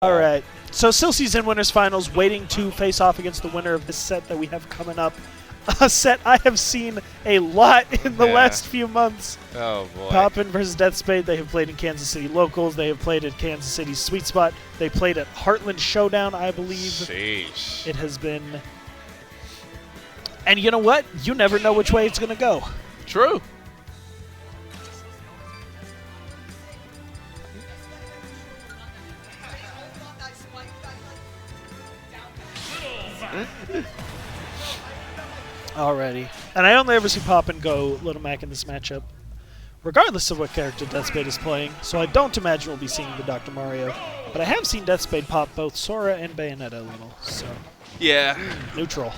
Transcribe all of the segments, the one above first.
All right. So Silsy's in Winners Finals, waiting to face off against the winner of this set that we have coming up. A set I have seen a lot in the last few months. Oh, boy. Poppin versus Deathspade. They have played in Kansas City Locals. They have played at Kansas City Sweet Spot. They played at Heartland Showdown, I believe. Sheesh. It has been... And you know what? You never know which way it's going to go. True. Alrighty. And I only ever see Poppin go Little Mac in this matchup, regardless of what character Deathspade is playing, so I don't imagine we'll be seeing the Dr. Mario. But I have seen Deathspade pop both Sora and Bayonetta a little, so... Yeah. Neutral.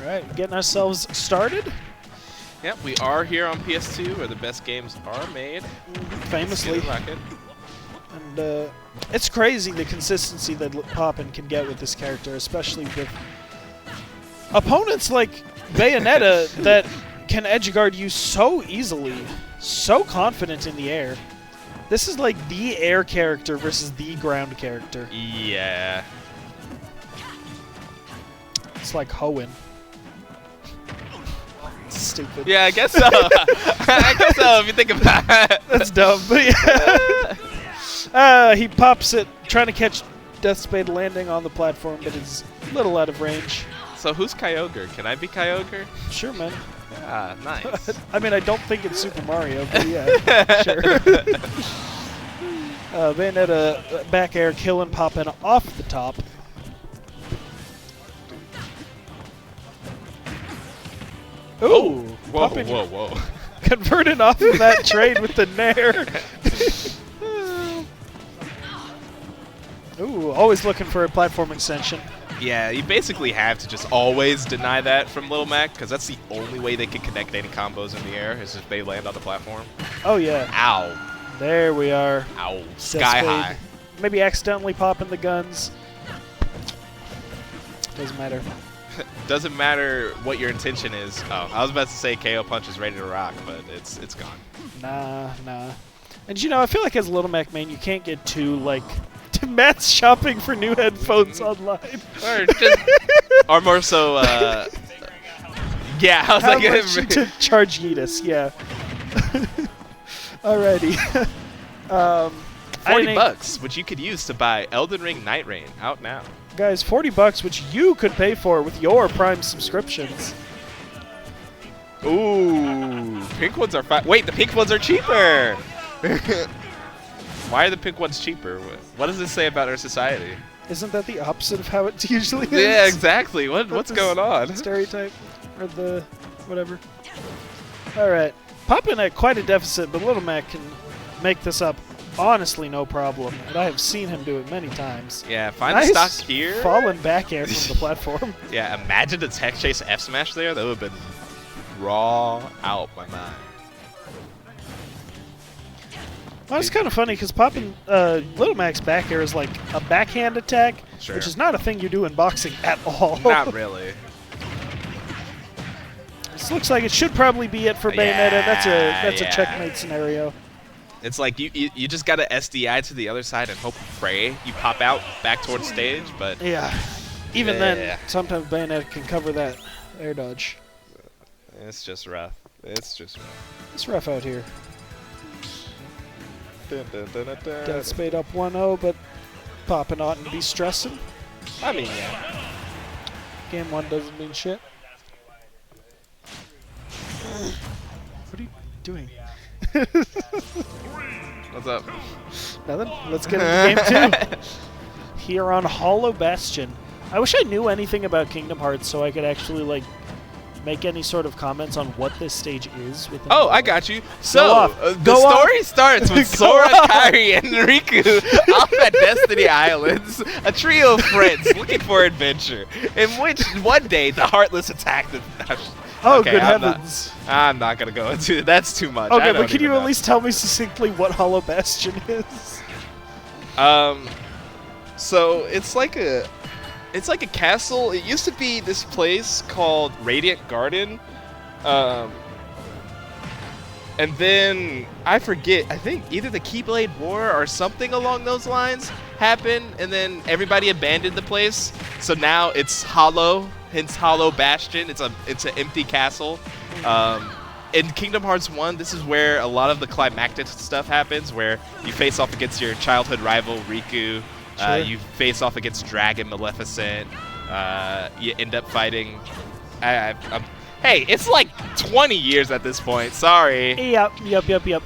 Alright, getting ourselves started. Yep, we are here on PS2, where the best games are made. Famously. And it's crazy the consistency that Poppin can get with this character, especially with opponents like Bayonetta that can edge guard you so easily, so confident in the air. This is like the air character versus the ground character. Yeah. It's like Hoenn. Stupid. Yeah, I guess so. I guess so, if you think about it. That's dumb, but yeah. He pops it, trying to catch Deathspade landing on the platform, but is a little out of range. So who's Kyogre? Can I be Kyogre? Sure, man. Ah, nice. I mean, I don't think it's Super Mario, but yeah, sure. Bayonetta back air killing Poppin off the top. Ooh! Whoa, Poppin whoa, whoa. converted off of that trade with the Nair. Ooh, always looking for a platform extension. Yeah, you basically have to just always deny that from Little Mac, because that's the only way they can connect any combos in the air, is if they land on the platform. Oh, yeah. Ow. There we are. Ow. Deathspade. Sky high. Maybe accidentally popping the guns. Doesn't matter. Doesn't matter what your intention is. Oh, I was about to say KO Punch is ready to rock, but it's gone. Nah. And you know, I feel like as a Little Mac main, you can't get too, like... Matt's shopping for new headphones online. Or more so, yeah, I was How like... much to charge Yeetus, yeah. Alrighty. $40, which you could use to buy Elden Ring Night Rain, out now. Guys, $40, which you could pay for with your Prime subscriptions. Ooh, pink ones are fine. Wait, the pink ones are cheaper! Why are the pink ones cheaper? What does this say about our society? Isn't that the opposite of how it usually is? Yeah, exactly. What's going on? Stereotype, or the whatever. All right, Poppin at quite a deficit, but Little Mac can make this up. Honestly, no problem, and I have seen him do it many times. Yeah, find nice the stock here. Fallen back air from the platform. Yeah, imagine the Tech Chase F Smash there. That would have been raw out my mind. Well, it's kind of funny because Poppin, Little Mac's back air is like a backhand attack, which is not a thing you do in boxing at all. Not really. This looks like it should probably be it for Bayonetta. That's a checkmate scenario. It's like you just got to SDI to the other side and hope pray you pop out back towards stage, but yeah, even then, sometimes Bayonetta can cover that air dodge. It's just rough. It's just rough. It's rough out here. Deathspade up 1-0, but Poppin oughtn't to be stressing. I mean, yeah. Game 1 doesn't mean shit. What are you doing? What's up? Nothing. Let's get into game 2. Here on Hollow Bastion. I wish I knew anything about Kingdom Hearts so I could actually, like, make any sort of comments on what this stage is. Oh, I got you. So, the story starts with Sora, Kairi, and Riku off at Destiny Islands, a trio of friends looking for adventure, in which one day the Heartless attack them. Oh, okay, good heavens. I'm not going to go into it. That's too much. Okay, but can you at least tell me succinctly what Hollow Bastion is? So, it's like a castle. It used to be this place called Radiant Garden. And then, I forget, I think either the Keyblade War or something along those lines happened, and then everybody abandoned the place. So now it's hollow, hence Hollow Bastion. It's an empty castle. In Kingdom Hearts 1, this is where a lot of the climactic stuff happens, where you face off against your childhood rival, Riku. Sure. You face off against Dragon Maleficent. You end up fighting... Hey, it's like 20 years at this point. Sorry. Yep.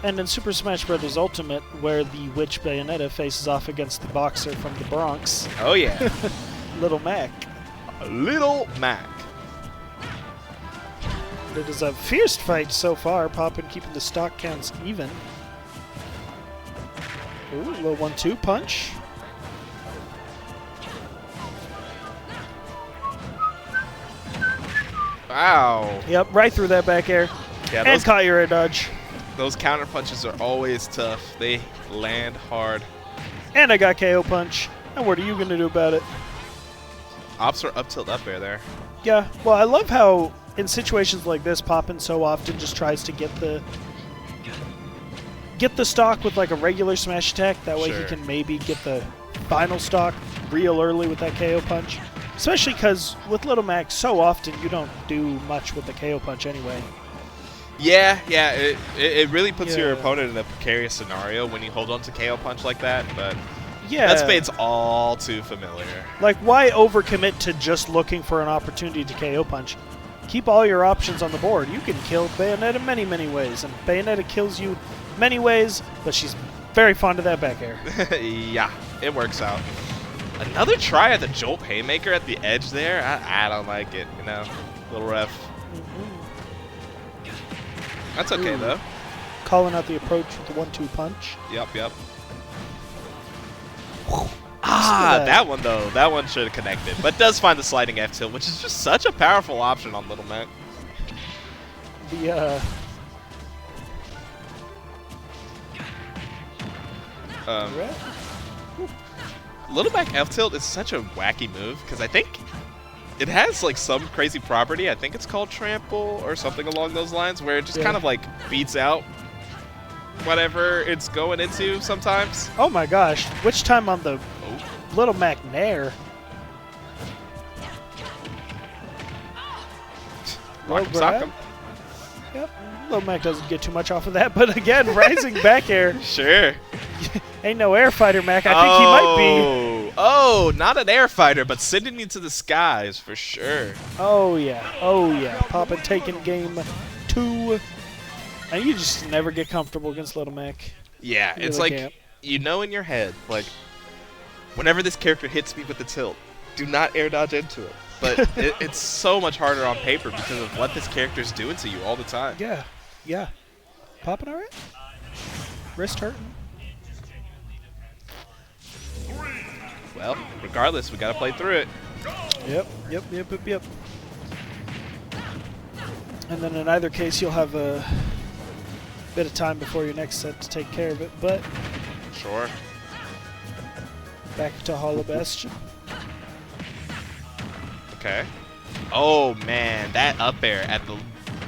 And in Super Smash Bros. Ultimate, where the witch Bayonetta faces off against the boxer from the Bronx. Oh, yeah. Little Mac. Little Mac. It is a fierce fight so far. Poppin keeping the stock counts even. Ooh, little 1-2 punch. Wow. Yep, right through that back air. Yeah, and caught your air dodge. Those counter punches are always tough. They land hard. And I got KO punch. And what are you going to do about it? Ops are up tilt up air there. Yeah, well, I love how in situations like this, Poppin so often just tries to get the stock with like a regular smash attack. That way he can maybe get the final stock real early with that KO punch. Especially because with Little Mac, so often you don't do much with the KO punch anyway. Yeah, it really puts your opponent in a precarious scenario when you hold on to KO punch like that, but yeah, Deathspade's all too familiar. Like, why overcommit to just looking for an opportunity to KO punch? Keep all your options on the board. You can kill Bayonetta many, many ways, and Bayonetta kills you many ways, but she's very fond of that back air. Yeah, it works out. Another try at the Jolt Haymaker at the edge there? I don't like it, you know. Little rough. That's okay, though. Calling out the approach with the 1-2 punch. Yep. That one, though. That one should have connected. But does find the sliding F tilt, which is just such a powerful option on Little Mac. The, Little Mac F tilt is such a wacky move because I think it has like some crazy property. I think it's called trample or something along those lines, where it just kind of like beats out whatever it's going into sometimes. Oh my gosh! Which time on the Little Mac Nair? Rock'em. Yep. Little Mac doesn't get too much off of that, but again, rising back air. Sure. Ain't no air fighter, Mac. I think he might be. Oh, not an air fighter, but sending you to the skies for sure. Oh yeah. Poppin taking game 2. And you just never get comfortable against Little Mac. Yeah, You it's really like, can't. you know in your head, like, whenever this character hits me with the tilt, do not air dodge into it. But it's so much harder on paper because of what this character's doing to you all the time. Yeah. Poppin alright? Wrist hurting? Well, regardless, we gotta play through it. Yep. And then in either case, you'll have a bit of time before your next set to take care of it, but... Sure. Back to Hollow Bastion. Okay. Oh, man, that up air at the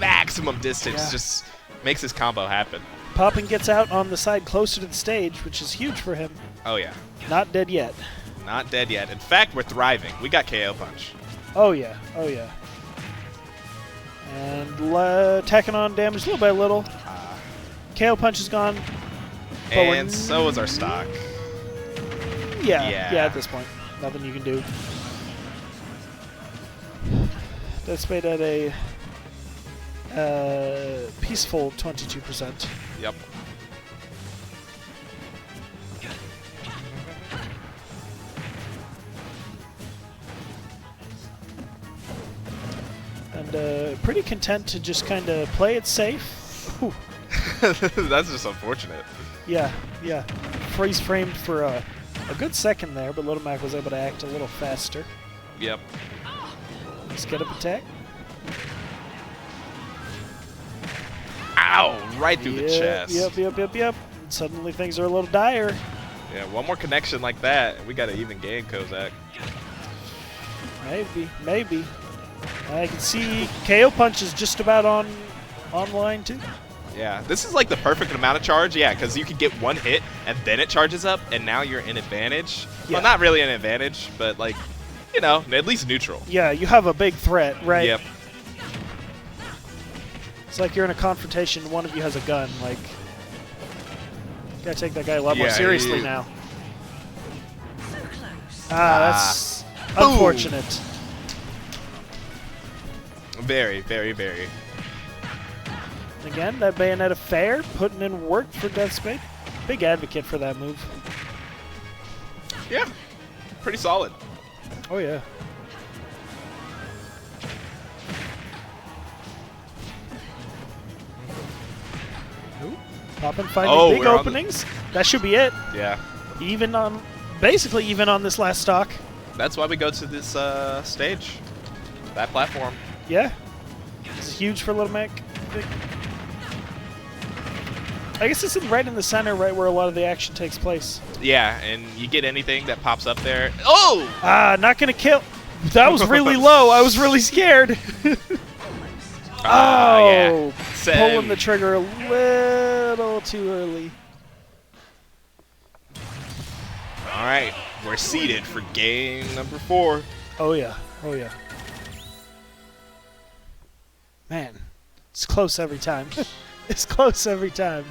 maximum distance just makes this combo happen. Poppin gets out on the side closer to the stage, which is huge for him. Oh, yeah. Not dead yet. Not dead yet. In fact, we're thriving. We got KO punch. Oh, yeah. And tacking on damage little by little. KO punch is gone. And so is our stock. Yeah, at this point. Nothing you can do. Deathspade at a peaceful 22%. Yep. And pretty content to just kind of play it safe. That's just unfortunate. Yeah. Freeze framed for a good second there, but Little Mac was able to act a little faster. Yep. Let's get up attack. Ow! Right through the chest. Yep. Suddenly things are a little dire. Yeah, one more connection like that, and we got an even game, Kozak. Maybe. I can see KO punch is just about online too. Yeah, this is like the perfect amount of charge. Yeah, because you can get one hit and then it charges up, and now you're in advantage. Yeah. Well, not really an advantage, but like, you know, at least neutral. Yeah, you have a big threat, right? Yep. It's like you're in a confrontation, one of you has a gun. Like, you gotta take that guy a lot more seriously now. That's unfortunate. Very, very, very. Again, that Bayonetta fair, putting in work for Deathspade. Big advocate for that move. Yeah, pretty solid. Oh, yeah. Poppin finding big openings. That should be it. Yeah. Even on, basically even on this last stock. That's why we go to this stage. That platform. Yeah. This is huge for Little Mac. I guess this is right in the center, right where a lot of the action takes place. Yeah, and you get anything that pops up there. Oh! Not going to kill. That was really low. I was really scared. Yeah. Pulling the trigger a little too early. All right, we're seated for game number 4. Oh, yeah. Oh, yeah. Man, it's close every time. It's close every time.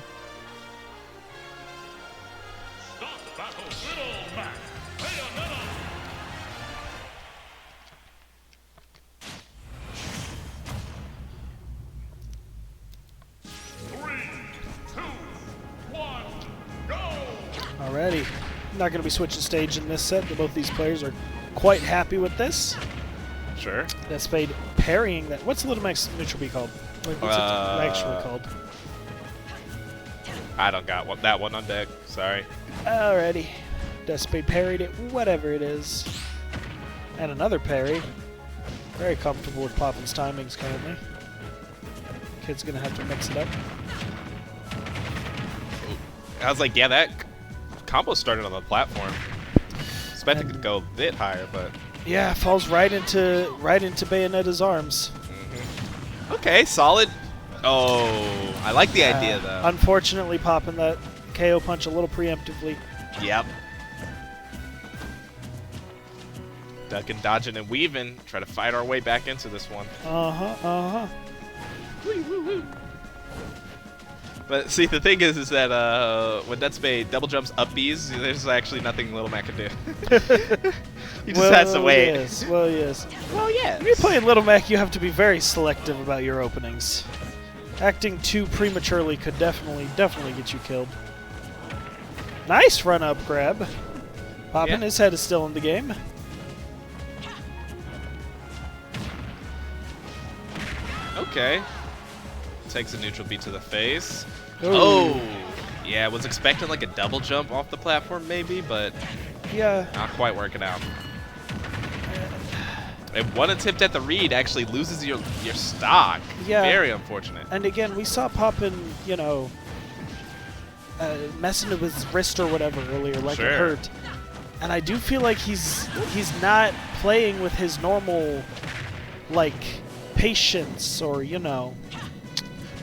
Alrighty. Not going to be switching stage in this set. Both these players are quite happy with this. Sure. Deathspade parrying that. What's Little Mac's neutral B called? Like, what's it actually called? I don't got that one on deck. Sorry. Alrighty. Deathspade parried it, whatever it is. And another parry. Very comfortable with Poppin's timings currently. Kid's going to have to mix it up. I was like, yeah, that combo started on the platform. Expected it to go a bit higher, but yeah, falls right into Bayonetta's arms. Okay, solid. Oh, I like the idea though. Unfortunately, popping that KO punch a little preemptively. Yep. Ducking, dodging, and weaving. Try to fight our way back into this one. Woo, woo, woo. But see, the thing is that when Deathspade double jumps up Bs, there's actually nothing Little Mac can do. He just has to wait. Yes. Well, yes. Well, yes. When you're playing Little Mac, you have to be very selective about your openings. Acting too prematurely could definitely get you killed. Nice run-up grab. Poppin, his head is still in the game. Okay. Takes a neutral beat to the face. Ooh. Oh! Yeah, was expecting like a double jump off the platform maybe, but yeah, not quite working out. And one attempt at the read actually loses your stock. Yeah. Very unfortunate. And again, we saw Poppin, you know, messing with his wrist or whatever earlier, like it hurt. And I do feel like he's not playing with his normal, like, patience or, you know.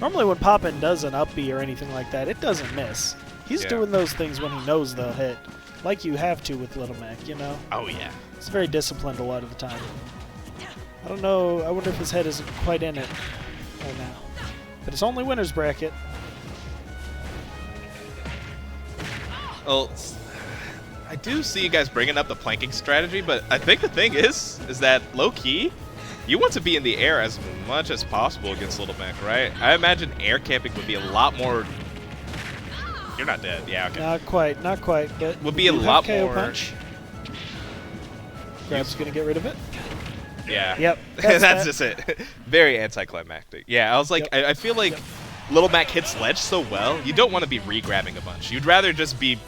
Normally when Poppin does an up B or anything like that, it doesn't miss. He's doing those things when he knows they'll hit, like you have to with Little Mac, you know? Oh, yeah. He's very disciplined a lot of the time. I don't know. I wonder if his head isn't quite in it right now. But it's only winner's bracket. Well, I do see you guys bringing up the planking strategy, but I think the thing is that low-key, you want to be in the air as much as possible against Little Mac, right? I imagine air camping would be a lot more... You're not dead. Yeah, okay. Not quite, but... Would be a lot KO more... punch. Grab's going to get rid of it. Yeah. Yep. That's just it. Very anticlimactic. Yeah, I was like, I feel like Little Mac hits ledge so well, you don't want to be re-grabbing a bunch. You'd rather just be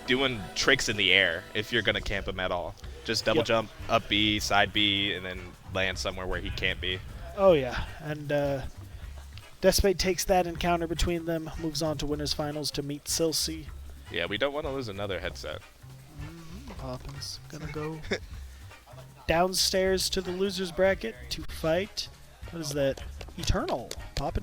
doing tricks in the air if you're going to camp him at all. Just double jump, up B, side B, and then land somewhere where he can't be. Oh, yeah. And Deathspade takes that encounter between them, moves on to winners finals to meet Silsey. Yeah, we don't want to lose another headset. Poppin's going to go downstairs to the loser's bracket to fight. What is that? Eternal. Poppin